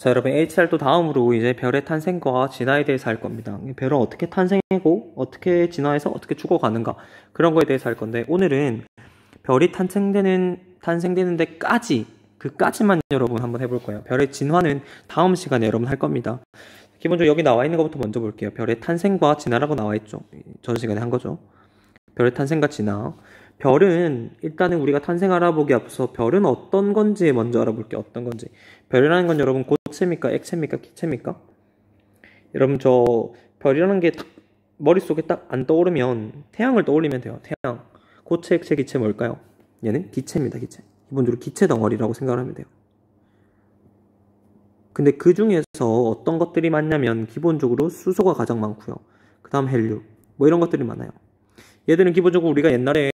자, 여러분, HR도 다음으로 이제 별의 탄생과 진화에 대해서 할 겁니다. 별은 어떻게 탄생하고, 어떻게 진화해서 어떻게 죽어가는가, 그런 거에 대해서 할 건데, 오늘은 별이 탄생되는 데까지, 그까지만 여러분 한번 해볼 거예요. 별의 진화는 다음 시간에 여러분 할 겁니다. 기본적으로 여기 나와 있는 것부터 먼저 볼게요. 별의 탄생과 진화라고 나와 있죠. 전 시간에 한 거죠. 별의 탄생과 진화. 별은 일단은 우리가 탄생 알아보기 앞서 별은 어떤 건지 먼저 알아볼게요. 어떤 건지. 별이라는 건 여러분 고체입니까? 액체입니까? 기체입니까? 여러분 저 별이라는 게 딱 머릿속에 딱 안 떠오르면 태양을 떠올리면 돼요. 태양. 고체, 액체, 기체 뭘까요? 얘는 기체입니다. 기체. 기본적으로 기체 덩어리라고 생각을 하면 돼요. 근데 그 중에서 어떤 것들이 많냐면 기본적으로 수소가 가장 많고요. 그 다음 헬륨. 뭐 이런 것들이 많아요. 얘들은 기본적으로 우리가 옛날에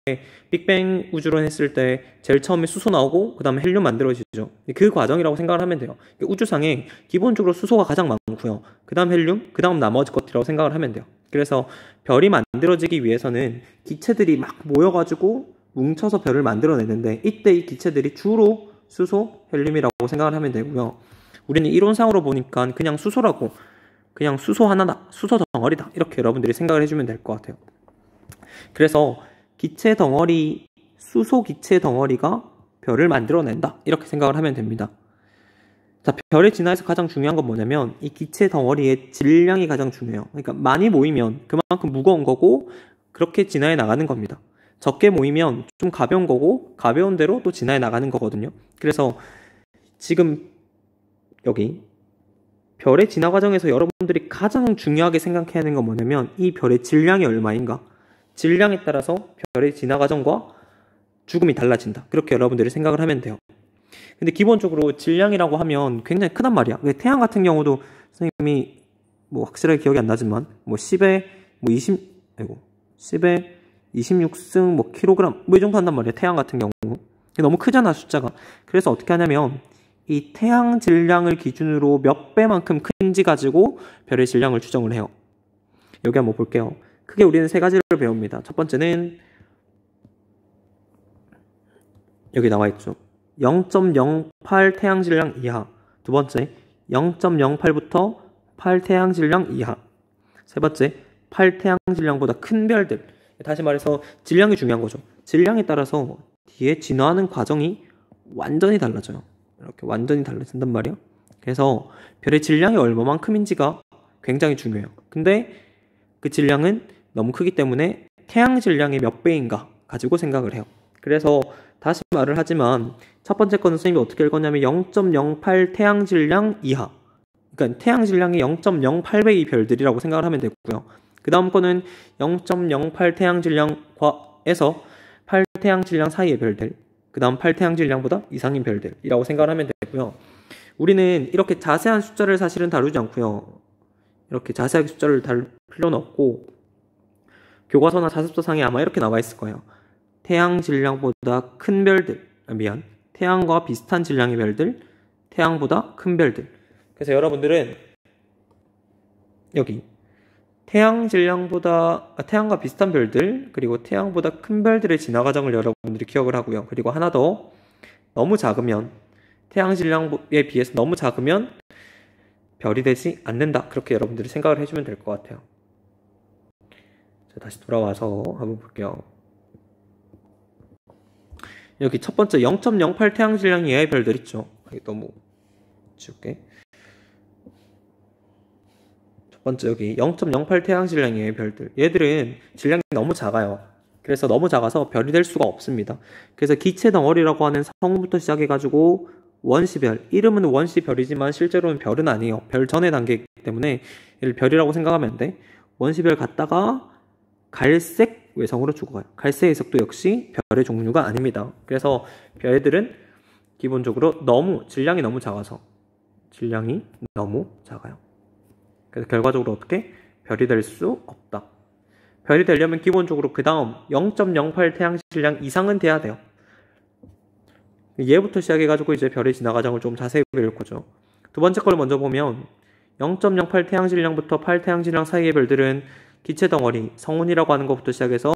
빅뱅 우주론 했을 때 제일 처음에 수소 나오고 그 다음에 헬륨 만들어지죠. 그 과정이라고 생각을 하면 돼요. 우주상에 기본적으로 수소가 가장 많고요. 그 다음 헬륨, 그 다음 나머지 것들이라고 생각을 하면 돼요. 그래서 별이 만들어지기 위해서는 기체들이 막 모여가지고 뭉쳐서 별을 만들어내는데 이때 이 기체들이 주로 수소, 헬륨이라고 생각을 하면 되고요. 우리는 이론상으로 보니까 그냥 수소라고, 그냥 수소 하나다, 수소 덩어리다, 이렇게 여러분들이 생각을 해주면 될 것 같아요. 그래서 기체 덩어리, 수소 기체 덩어리가 별을 만들어낸다, 이렇게 생각을 하면 됩니다. 자, 별의 진화에서 가장 중요한 건 뭐냐면 이 기체 덩어리의 질량이 가장 중요해요. 그러니까 많이 모이면 그만큼 무거운 거고 그렇게 진화해 나가는 겁니다. 적게 모이면 좀 가벼운 거고 가벼운 대로 또 진화해 나가는 거거든요. 그래서 지금 여기 별의 진화 과정에서 여러분들이 가장 중요하게 생각해야 하는 건 뭐냐면 이 별의 질량이 얼마인가. 질량에 따라서 별의 진화 과정과 죽음이 달라진다. 그렇게 여러분들이 생각을 하면 돼요. 근데 기본적으로 질량이라고 하면 굉장히 크단 말이야. 태양 같은 경우도 선생님이 뭐 확실하게 기억이 안 나지만 뭐 10에 뭐 10에 26승 뭐 킬로그램 뭐 이 정도 한단 말이야. 태양 같은 경우. 너무 크잖아, 숫자가. 그래서 어떻게 하냐면 이 태양 질량을 기준으로 몇 배만큼 큰지 가지고 별의 질량을 추정을 해요. 여기 한번 볼게요. 크게 우리는 세 가지를 배웁니다. 첫 번째는 여기 나와 있죠. 0.08 태양 질량 이하. 두 번째, 0.08부터 8 태양 질량 이하. 세 번째, 8 태양 질량보다 큰 별들. 다시 말해서 질량이 중요한 거죠. 질량에 따라서 뒤에 진화하는 과정이 완전히 달라져요. 이렇게 완전히 달라진단 말이야. 그래서 별의 질량이 얼마만큼인지가 굉장히 중요해요. 근데 그 질량은 너무 크기 때문에 태양 질량의 몇 배인가 가지고 생각을 해요. 그래서 다시 말을 하지만 첫 번째 거는 선생님이 어떻게 읽었냐면 0.08 태양 질량 이하. 그러니까 태양 질량이 0.08배의 별들이라고 생각을 하면 되고요. 그 다음 거는 0.08 태양 질량에서 8 태양 질량 사이의 별들. 그 다음 8 태양 질량보다 이상인 별들이라고 생각을 하면 되고요. 우리는 이렇게 자세한 숫자를 사실은 다루지 않고요. 이렇게 자세하게 숫자를 다룰 필요는 없고 교과서나 자습서상에 아마 이렇게 나와 있을 거예요. 태양 질량보다 큰 별들, 태양과 비슷한 질량의 별들, 태양보다 큰 별들. 그래서 여러분들은 여기 태양과 비슷한 별들, 그리고 태양보다 큰 별들의 진화 과정을 여러분들이 기억을 하고요. 그리고 하나 더, 너무 작으면, 태양 질량에 비해서 너무 작으면 별이 되지 않는다. 그렇게 여러분들이 생각을 해주면 될 것 같아요. 자, 다시 돌아와서 한번 볼게요. 여기 첫 번째 0.08 태양 질량 이하의 별들 있죠. 너무 지울게. 첫 번째 여기 0.08 태양 질량 이하의 별들. 얘들은 질량이 너무 작아요. 그래서 너무 작아서 별이 될 수가 없습니다. 그래서 기체 덩어리라고 하는 성분부터 시작해가지고 원시별, 이름은 원시별이지만 실제로는 별은 아니에요. 별 전의 단계이기 때문에 얘를 별이라고 생각하면 안 돼. 원시별 갔다가 갈색 외성으로 죽어가요. 갈색 외석도 역시 별의 종류가 아닙니다. 그래서 별들은 기본적으로 질량이 너무 작아서 질량이 너무 작아요. 그래서 결과적으로 어떻게? 별이 될 수 없다. 별이 되려면 기본적으로 그 다음 0.08 태양 질량 이상은 돼야 돼요. 얘부터 시작해가지고 이제 별의 진화 과정을 좀 자세히 배울 거죠. 두 번째 걸 먼저 보면 0.08 태양 질량부터 8 태양 질량 사이의 별들은 기체 덩어리, 성운이라고 하는 것부터 시작해서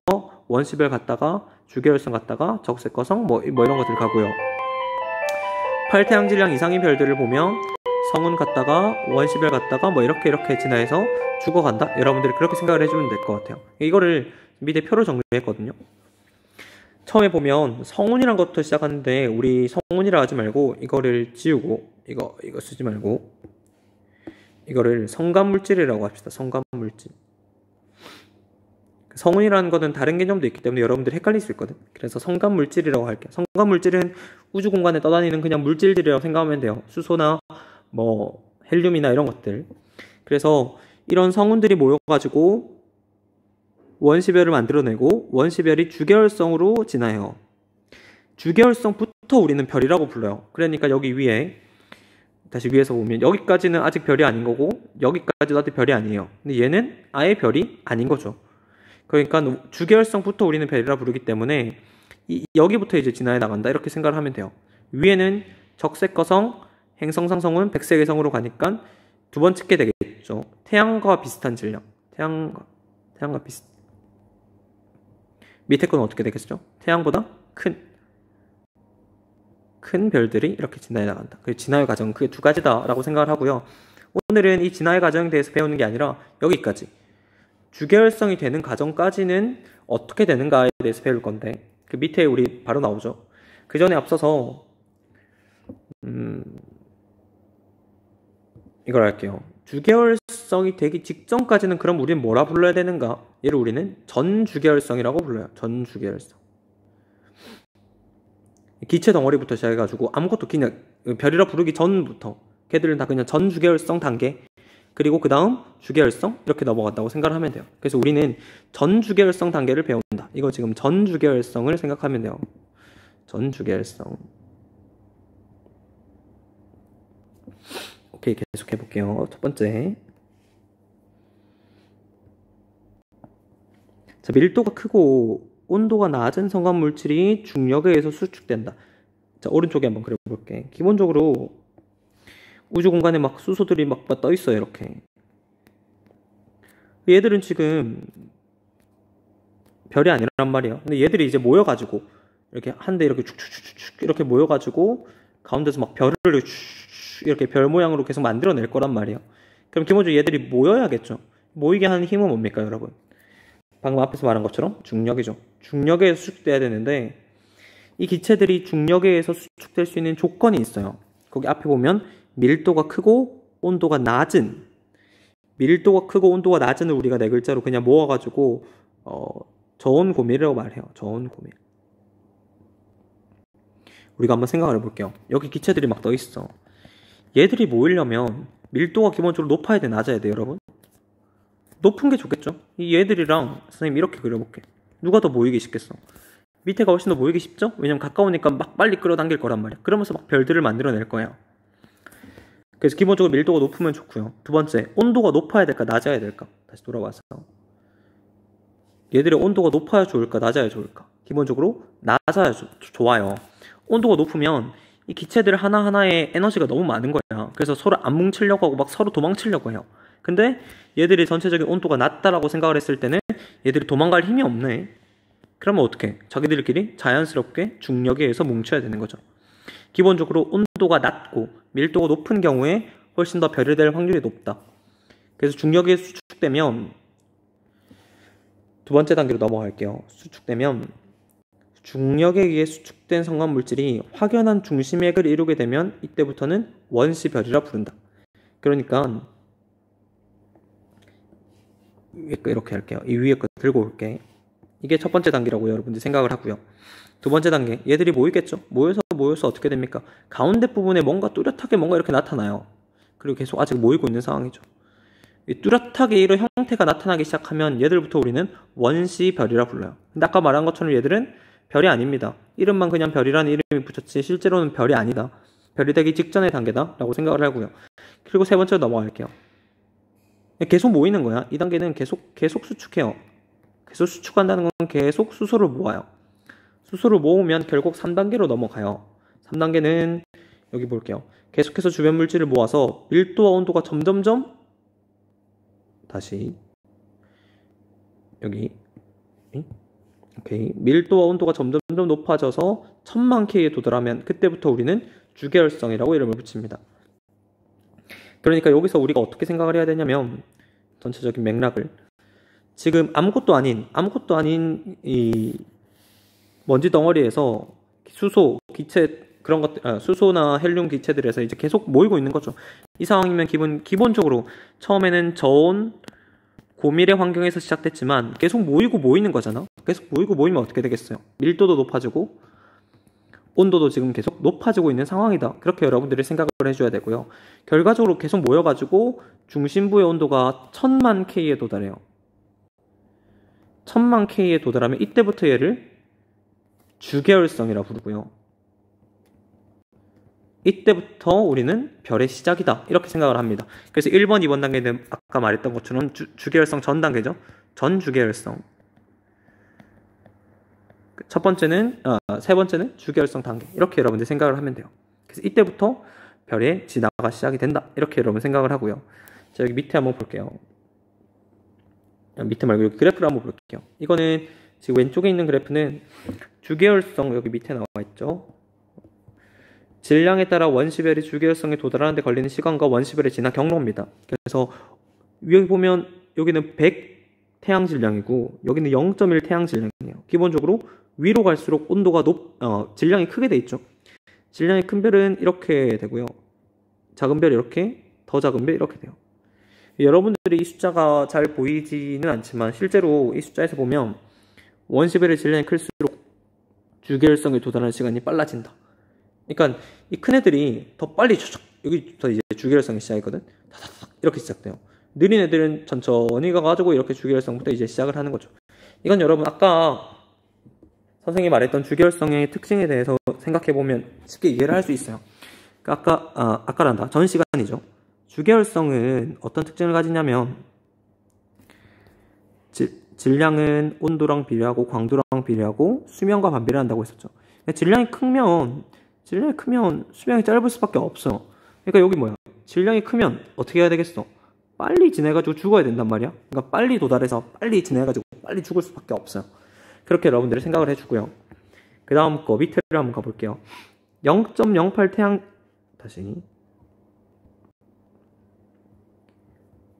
원시별 갔다가 주계열성 갔다가 적색거성 뭐 이런 것들 가고요. 8태양 질량 이상의 별들을 보면 성운 갔다가 원시별 갔다가 뭐 이렇게 진화해서 죽어간다. 여러분들이 그렇게 생각을 해주면 될 것 같아요. 이거를 밑에 표로 정리했거든요. 처음에 보면 성운이란 것부터 시작하는데 우리 성운이라 하지 말고 이거를 지우고 이거 쓰지 말고 이거를 성간물질이라고 합시다. 성간물질. 성운이라는 것은 다른 개념도 있기 때문에 여러분들이 헷갈릴 수 있거든. 그래서 성간물질이라고 할게요. 성간물질은 우주 공간에 떠다니는 그냥 물질들이라고 생각하면 돼요. 수소나 뭐 헬륨이나 이런 것들. 그래서 이런 성운들이 모여가지고 원시별을 만들어내고 원시별이 주계열성으로 진화해요. 주계열성부터 우리는 별이라고 불러요. 그러니까 여기 위에 다시 위에서 보면 여기까지는 아직 별이 아닌 거고 여기까지도 아직 별이 아니에요. 근데 얘는 아예 별이 아닌 거죠. 그러니까 주계열성부터 우리는 별이라 부르기 때문에 여기부터 이제 진화해 나간다 이렇게 생각을 하면 돼요. 위에는 적색거성, 행성상성은 백색외성으로 가니까 두 번째 게 되겠죠. 태양과 비슷한 질량. 태양과 비슷. 밑에 건 어떻게 되겠죠? 태양보다 큰 별들이 이렇게 진화해 나간다. 그 진화의 과정은 그게 두 가지다라고 생각을 하고요. 오늘은 이 진화의 과정에 대해서 배우는 게 아니라 여기까지. 주계열성이 되는 과정까지는 어떻게 되는가에 대해서 배울 건데 그 밑에 우리 바로 나오죠. 그 전에 앞서서 이걸 할게요. 주계열성이 되기 직전까지는 그럼 우리는 뭐라 불러야 되는가? 얘를 우리는 전주계열성이라고 불러요. 전주계열성. 기체 덩어리부터 시작해가지고 아무것도 그냥 별이라 부르기 전부터 걔들은 다 그냥 전주계열성 단계 그리고 그 다음 주계열성 이렇게 넘어간다고 생각을 하면 돼요. 그래서 우리는 전주계열성 단계를 배운다. 이거 지금 전주계열성을 생각하면 돼요. 전주계열성. 오케이, 계속 해볼게요. 첫 번째. 자, 밀도가 크고 온도가 낮은 성간물질이 중력에 의해서 수축된다. 자, 오른쪽에 한번 그려볼게. 기본적으로 우주 공간에 막 수소들이 막 떠 있어요. 이렇게. 얘들은 지금 별이 아니란 말이에요. 근데 얘들이 이제 모여가지고 이렇게 한데 이렇게 축축축축 이렇게 모여가지고 가운데서 막 별을 이렇게 별 모양으로 계속 만들어낼 거란 말이에요. 그럼 기본적으로 얘들이 모여야겠죠. 모이게 하는 힘은 뭡니까, 여러분? 방금 앞에서 말한 것처럼 중력이죠. 중력에 의해서 수축돼야 되는데 이 기체들이 중력에 의해서 수축될 수 있는 조건이 있어요. 거기 앞에 보면 밀도가 크고 온도가 낮은, 밀도가 크고 온도가 낮은을 우리가 네 글자로 그냥 모아가지고 저온고밀이라고 말해요. 저온고밀. 우리가 한번 생각을 해볼게요. 여기 기체들이 막 떠 있어. 얘들이 모이려면 밀도가 기본적으로 높아야 돼, 낮아야 돼, 여러분? 높은 게 좋겠죠? 이 얘들이랑 선생님 이렇게 그려볼게. 누가 더 모이기 쉽겠어? 밑에가 훨씬 더 모이기 쉽죠? 왜냐면 가까우니까 막 빨리 끌어당길 거란 말이야. 그러면서 막 별들을 만들어낼 거예요. 그래서 기본적으로 밀도가 높으면 좋고요. 두 번째, 온도가 높아야 될까, 낮아야 될까? 다시 돌아와서 얘들의 온도가 높아야 좋을까, 낮아야 좋을까? 기본적으로 낮아야 좋아요. 온도가 높으면 이 기체들 하나하나에 에너지가 너무 많은 거야. 그래서 서로 안 뭉치려고 하고 막 서로 도망치려고 해요. 근데 얘들이 전체적인 온도가 낮다라고 생각을 했을 때는 얘들이 도망갈 힘이 없네. 그러면 어떻게? 자기들끼리 자연스럽게 중력에 의해서 뭉쳐야 되는 거죠. 기본적으로 온도가 낮고 밀도가 높은 경우에 훨씬 더 별이 될 확률이 높다. 그래서 중력에 수축되면 두 번째 단계로 넘어갈게요. 수축되면 중력에 의해 수축된 성간물질이 확연한 중심액을 이루게 되면 이때부터는 원시별이라 부른다. 그러니까 이렇게 할게요. 이 위에 거 들고 올게. 이게 첫 번째 단계라고 여러분들이 생각을 하고요. 두 번째 단계, 얘들이 모이겠죠. 모여서 어떻게 됩니까? 가운데 부분에 뭔가 뚜렷하게 뭔가 이렇게 나타나요. 그리고 계속 아직 모이고 있는 상황이죠. 이 뚜렷하게 이런 형태가 나타나기 시작하면 얘들부터 우리는 원시별이라 불러요. 근데 아까 말한 것처럼 얘들은 별이 아닙니다. 이름만 그냥 별이라는 이름이 붙였지 실제로는 별이 아니다. 별이 되기 직전의 단계다 라고 생각을 하고요. 그리고 세 번째로 넘어갈게요. 계속 모이는 거야. 이 단계는 계속 수축해요. 계속 수축한다는 건 계속 수소를 모아요. 수소를 모으면 결국 3단계로 넘어가요. 3단계는 여기 볼게요. 계속해서 주변 물질을 모아서 밀도와 온도가 점점점 다시 여기 오케이. 밀도와 온도가 점점점 높아져서 1000만 K에 도달하면 그때부터 우리는 주계열성이라고 이름을 붙입니다. 그러니까 여기서 우리가 어떻게 생각을 해야 되냐면 전체적인 맥락을 지금 아무것도 아닌 이 먼지 덩어리에서 수소, 기체 그런 것들, 수소나 헬륨 기체들에서 이제 계속 모이고 있는 거죠. 이 상황이면 기본적으로 처음에는 저온 고밀의 환경에서 시작됐지만 계속 모이는 거잖아. 계속 모이면 어떻게 되겠어요? 밀도도 높아지고 온도도 지금 계속 높아지고 있는 상황이다. 그렇게 여러분들이 생각을 해줘야 되고요. 결과적으로 계속 모여가지고 중심부의 온도가 1000만 K에 도달해요. 1000만 K에 도달하면 이때부터 얘를 주계열성이라 부르고요. 이때부터 우리는 별의 시작이다. 이렇게 생각을 합니다. 그래서 1번, 2번 단계는 아까 말했던 것처럼 주계열성 전 단계죠. 전 주계열성. 세 번째는 주계열성 단계. 이렇게 여러분들 생각을 하면 돼요. 그래서 이때부터 별의 진화가 시작이 된다. 이렇게 여러분 생각을 하고요. 자, 여기 밑에 한번 볼게요. 밑에 말고 여기 그래프를 한번 볼게요. 이거는 지금 왼쪽에 있는 그래프는 주계열성 여기 밑에 나와 있죠. 질량에 따라 원시별이 주계열성에 도달하는 데 걸리는 시간과 원시별의 진화 경로입니다. 그래서 여기 보면 여기는 100 태양 질량이고 여기는 0.1 태양 질량이에요. 기본적으로 위로 갈수록 온도가 질량이 크게 돼 있죠. 질량이 큰 별은 이렇게 되고요. 작은 별 이렇게, 더 작은 별 이렇게 돼요. 여러분들이 이 숫자가 잘 보이지는 않지만 실제로 이 숫자에서 보면 원시별의 질량이 클수록 주계열성에 도달하는 시간이 빨라진다. 그러니까 이 큰 애들이 더 빨리 여기부터 이제 주계열성이 시작이거든. 이렇게 시작돼요. 느린 애들은 천천히 가가지고 이렇게 주계열성부터 이제 시작을 하는 거죠. 이건 여러분 아까 선생님이 말했던 주계열성의 특징에 대해서 생각해보면 쉽게 이해를 할 수 있어요. 그러니까 아까란다. 전 시간이죠. 주계열성은 어떤 특징을 가지냐면 질량은 온도랑 비례하고 광도랑 비례하고 수명과 반비례한다고 했었죠. 질량이 크면 수명이 짧을 수밖에 없어. 그러니까 여기 뭐야? 질량이 크면 어떻게 해야 되겠어? 빨리 지내가지고 죽어야 된단 말이야. 그러니까 빨리 도달해서 빨리 지내가지고 빨리 죽을 수밖에 없어요. 그렇게 여러분들이 생각을 해주고요. 그 다음 거 밑에를 한번 가볼게요. 0.08 태양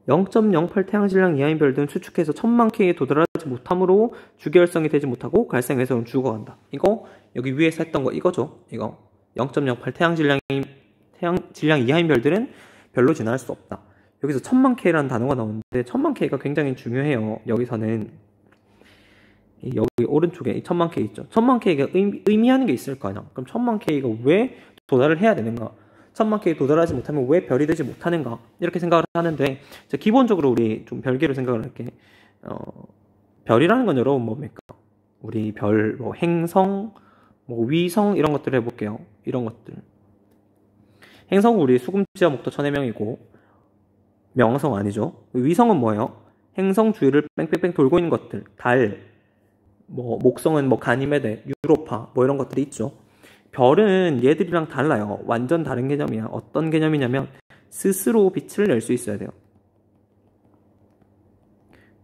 0.08 태양 질량 이하인 별들은 수축해서 1000만 K에 도달하지 못하므로 주계열성이 되지 못하고 갈생에서는 죽어간다. 이거 여기 위에서 했던 거 이거죠. 이거 0.08 태양 질량 이하인 별들은 별로 진화할 수 없다. 여기서 1000만 K라는 단어가 나오는데 1000만 K가 굉장히 중요해요. 여기서는 여기 오른쪽에 이 1000만 K 있죠. 1000만 K가 의미하는 게 있을 거 아니야. 그럼 1000만 K가 왜 도달을 해야 되는가? 1000만 K에 도달하지 못하면 왜 별이 되지 못하는가? 이렇게 생각을 하는데 기본적으로 우리 좀 별개로 생각을 할게. 별이라는 건 여러분 뭡니까? 우리 별, 뭐 행성, 뭐 위성 이런 것들 해볼게요. 이런 것들. 행성은 우리 수금지와 목도 천해명이고 명성 아니죠. 위성은 뭐예요? 행성 주위를 뺑뺑뺑 돌고 있는 것들. 달, 뭐 목성은 뭐 가니메데, 유로파 뭐 이런 것들이 있죠. 별은 얘들이랑 달라요. 완전 다른 개념이야. 어떤 개념이냐면 스스로 빛을 낼 수 있어야 돼요.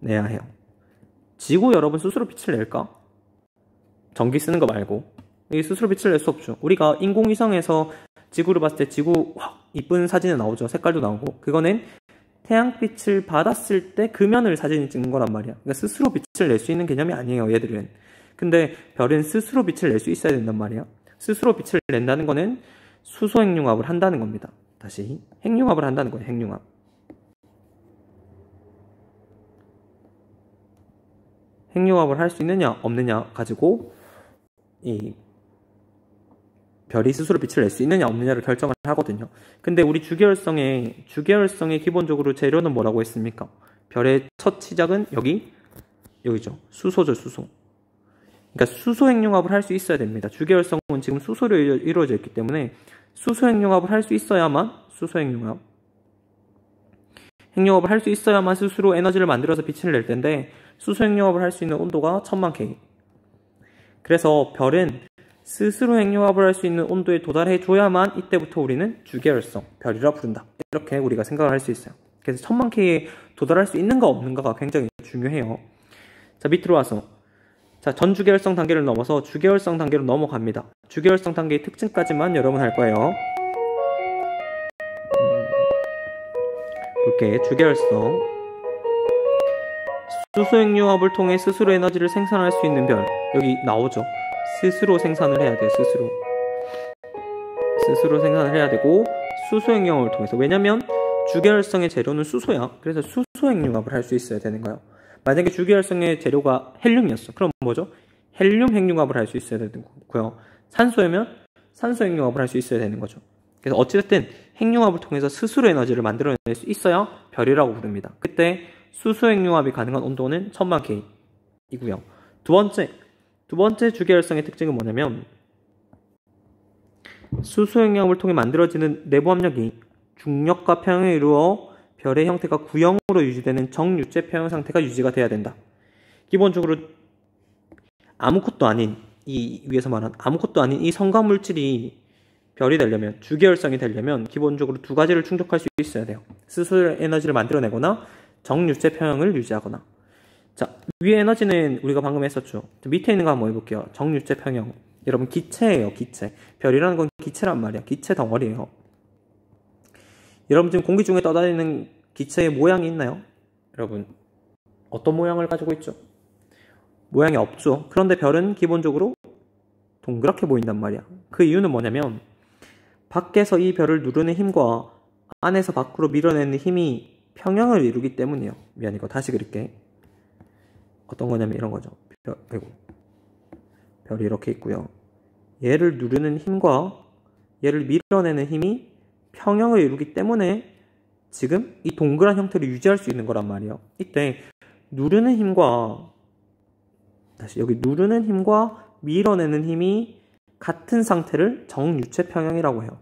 내야 해요. 지구 여러분 스스로 빛을 낼까? 전기 쓰는 거 말고. 이게 스스로 빛을 낼 수 없죠. 우리가 인공위성에서 지구를 봤을 때 지구 이쁜 사진이 나오죠. 색깔도 나오고. 그거는 태양빛을 받았을 때 그 면을 사진을 찍는 거란 말이야. 그러니까 스스로 빛을 낼 수 있는 개념이 아니에요. 얘들은. 근데 별은 스스로 빛을 낼 수 있어야 된단 말이야. 스스로 빛을 낸다는 거는 수소 핵융합을 한다는 겁니다. 다시 핵융합을 한다는 거예요. 핵융합. 핵융합을 할 수 있느냐 없느냐 가지고 이 별이 스스로 빛을 낼 수 있느냐 없느냐를 결정을 하거든요. 근데 우리 주계열성의 기본적으로 재료는 뭐라고 했습니까? 별의 첫 시작은 여기죠. 수소죠. 수소. 그러니까 수소 핵융합을 할 수 있어야 됩니다. 주계열성은 지금 수소로 이루어져 있기 때문에 수소 핵융합을 할 수 있어야만 핵융합을 할 수 있어야만 스스로 에너지를 만들어서 빛을 낼 텐데 수소 핵융합을 할 수 있는 온도가 1000만 K. 그래서 별은 스스로 핵융합을 할 수 있는 온도에 도달해 줘야만 이때부터 우리는 주계열성, 별이라 부른다. 이렇게 우리가 생각을 할 수 있어요. 그래서 1000만 K에 도달할 수 있는가 없는가가 굉장히 중요해요. 자, 밑으로 와서 자, 전주계열성 단계를 넘어서 주계열성 단계로 넘어갑니다. 주계열성 단계의 특징까지만 여러분 할 거예요. 이렇게 주계열성 수소핵융합을 통해 스스로 에너지를 생산할 수 있는 별 여기 나오죠. 스스로 생산을 해야 돼요. 스스로 생산을 해야 되고 수소핵융합을 통해서 왜냐면 주계열성의 재료는 수소야. 그래서 수소핵융합을 할 수 있어야 되는 거예요. 만약에 주계열성의 재료가 헬륨이었어. 그럼 뭐죠? 헬륨 핵융합을 할 수 있어야 되는 거고요. 산소면 산소 핵융합을 할 수 있어야 되는 거죠. 그래서 어찌됐든 핵융합을 통해서 스스로 에너지를 만들어낼 수 있어야 별이라고 부릅니다. 그때 수소 핵융합이 가능한 온도는 1000만 K이고요. 두 번째 주계열성의 특징은 뭐냐면 수소 핵융합을 통해 만들어지는 내부 압력이 중력과 평형을 이루어 별의 형태가 구형으로 유지되는 정유체 평형 상태가 유지가 돼야 된다. 기본적으로 아무것도 아닌 이 위에서 말한 아무것도 아닌 이 성간물질이 별이 되려면 주계열성이 되려면 기본적으로 두 가지를 충족할 수 있어야 돼요. 스스로 에너지를 만들어내거나 정유체 평형을 유지하거나. 자, 위에 에너지는 우리가 방금 했었죠. 밑에 있는 거 한번 해볼게요. 정유체 평형. 여러분 기체예요. 기체. 별이라는 건 기체란 말이야. 기체 덩어리예요. 여러분 지금 공기 중에 떠다니는 기체의 모양이 있나요? 여러분 어떤 모양을 가지고 있죠? 모양이 없죠. 그런데 별은 기본적으로 동그랗게 보인단 말이야. 그 이유는 뭐냐면 밖에서 이 별을 누르는 힘과 안에서 밖으로 밀어내는 힘이 평형을 이루기 때문이에요. 미안, 이거 다시 그릴게. 어떤 거냐면 이런 거죠. 별이 이렇게 있고요. 얘를 누르는 힘과 얘를 밀어내는 힘이 평형을 이루기 때문에 지금 이 동그란 형태를 유지할 수 있는 거란 말이에요. 이때 누르는 힘과 여기 누르는 힘과 밀어내는 힘이 같은 상태를 정유체 평형이라고 해요.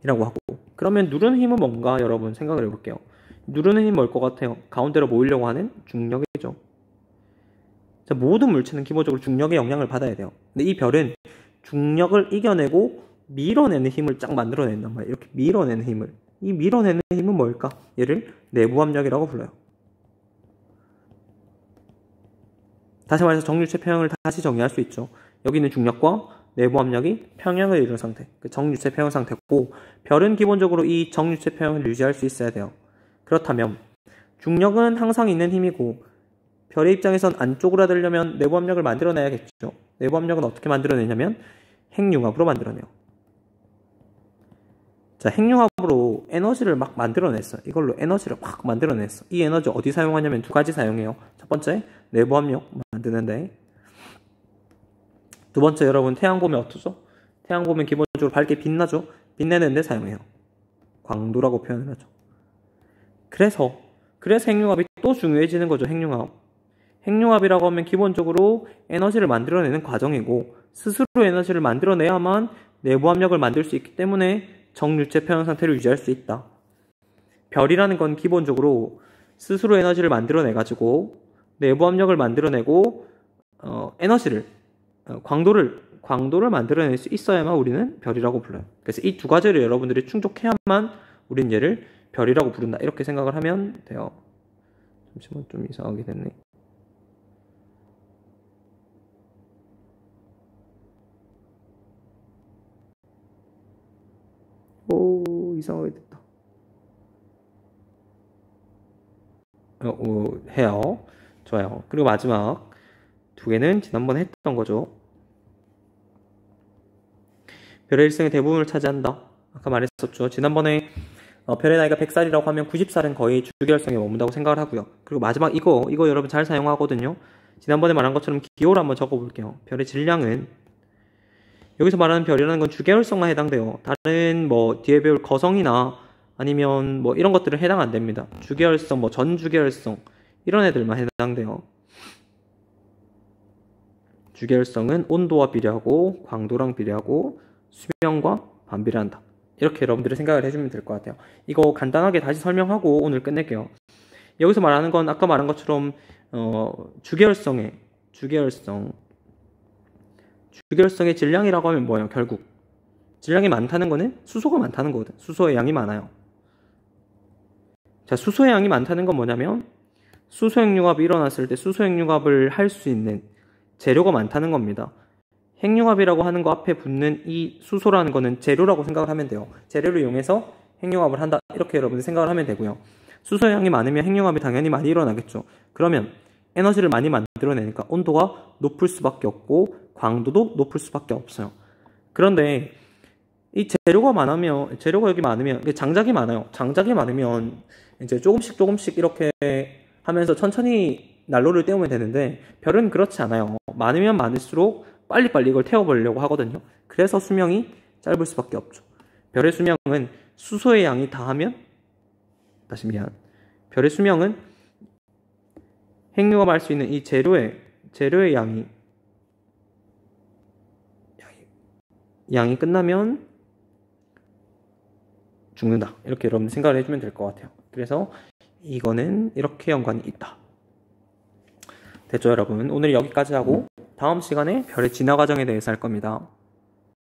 이라고 하고. 그러면 누르는 힘은 뭔가 여러분 생각을 해볼게요. 누르는 힘이 뭘 것 같아요? 가운데로 모이려고 하는 중력이죠. 자, 모든 물체는 기본적으로 중력의 영향을 받아야 돼요. 근데 이 별은 중력을 이겨내고 밀어내는 힘을 쫙 만들어낸단 말이에요. 이렇게 밀어내는 힘을. 이 밀어내는 힘은 뭘까? 얘를 내부 압력이라고 불러요. 다시 말해서 정유체 평형을 다시 정의할 수 있죠. 여기 있는 중력과 내부 압력이 평형을 이룬 상태. 그 정유체 평형 상태고 별은 기본적으로 이 정유체 평형을 유지할 수 있어야 돼요. 그렇다면 중력은 항상 있는 힘이고 별의 입장에선 안쪽으로 되려면 내부 압력을 만들어내야겠죠. 내부 압력은 어떻게 만들어내냐면 핵융합으로 만들어내요. 자, 핵융합으로 에너지를 막 만들어냈어. 이걸로 에너지를 막 만들어냈어. 이 에너지 어디 사용하냐면 두 가지 사용해요. 첫 번째, 내부 압력 만드는데. 두 번째, 여러분 태양 보면 어떠죠? 태양 보면 기본적으로 밝게 빛나죠? 빛내는데 사용해요. 광도라고 표현을 하죠. 그래서 핵융합이 또 중요해지는 거죠. 핵융합이라고 하면 기본적으로 에너지를 만들어내는 과정이고 스스로 에너지를 만들어내야만 내부 압력을 만들 수 있기 때문에 정유체 평형 상태를 유지할 수 있다. 별이라는 건 기본적으로 스스로 에너지를 만들어내가지고 내부 압력을 만들어내고 에너지를 광도를 만들어낼 수 있어야만 우리는 별이라고 불러요. 그래서 이 두 가지를 여러분들이 충족해야만 우린 얘를 별이라고 부른다. 이렇게 생각을 하면 돼요. 잠시만, 좀 이상하게 됐네. 오, 이상하게 됐다. 해요. 좋아요. 그리고 마지막 두 개는 지난번에 했던 거죠. 별의 일생의 대부분을 차지한다. 아까 말했었죠. 지난번에 별의 나이가 100살이라고 하면 90살은 거의 주계열성에 머문다고 생각을 하고요. 그리고 마지막 이거 여러분 잘 사용하거든요. 지난번에 말한 것처럼 기호를 한번 적어볼게요. 별의 질량은 여기서 말하는 별이라는 건 주계열성만 해당돼요. 다른 뭐 뒤에 배울 거성이나 아니면 뭐 이런 것들은 해당 안 됩니다. 주계열성, 뭐 전주계열성 이런 애들만 해당돼요. 주계열성은 온도와 비례하고 광도랑 비례하고 수명과 반비례한다. 이렇게 여러분들이 생각을 해주면 될 것 같아요. 이거 간단하게 다시 설명하고 오늘 끝낼게요. 여기서 말하는 건 아까 말한 것처럼 주계열성의 질량이라고 하면 뭐예요? 결국 질량이 많다는 거는 수소가 많다는 거거든. 수소의 양이 많아요. 자, 수소의 양이 많다는 건 뭐냐면 수소핵융합이 일어났을 때 수소핵융합을 할 수 있는 재료가 많다는 겁니다. 핵융합이라고 하는 거 앞에 붙는 이 수소라는 거는 재료라고 생각을 하면 돼요. 재료를 이용해서 핵융합을 한다. 이렇게 여러분들 생각을 하면 되고요. 수소의 양이 많으면 핵융합이 당연히 많이 일어나겠죠. 그러면 에너지를 많이 만들어내니까 온도가 높을 수밖에 없고 광도도 높을 수밖에 없어요. 그런데 이 재료가 여기 많으면, 장작이 많아요. 장작이 많으면 이제 조금씩 이렇게 하면서 천천히 난로를 때우면 되는데, 별은 그렇지 않아요. 많으면 많을수록 빨리빨리 이걸 태워버리려고 하거든요. 그래서 수명이 짧을 수밖에 없죠. 별의 수명은 수소의 양이 다하면, 별의 수명은 핵융합할 수 있는 이 재료의 양이 끝나면 죽는다. 이렇게 여러분 생각을 해주면 될 것 같아요. 그래서 이거는 이렇게 연관이 있다. 됐죠, 여러분? 오늘 여기까지 하고 다음 시간에 별의 진화 과정에 대해서 할 겁니다.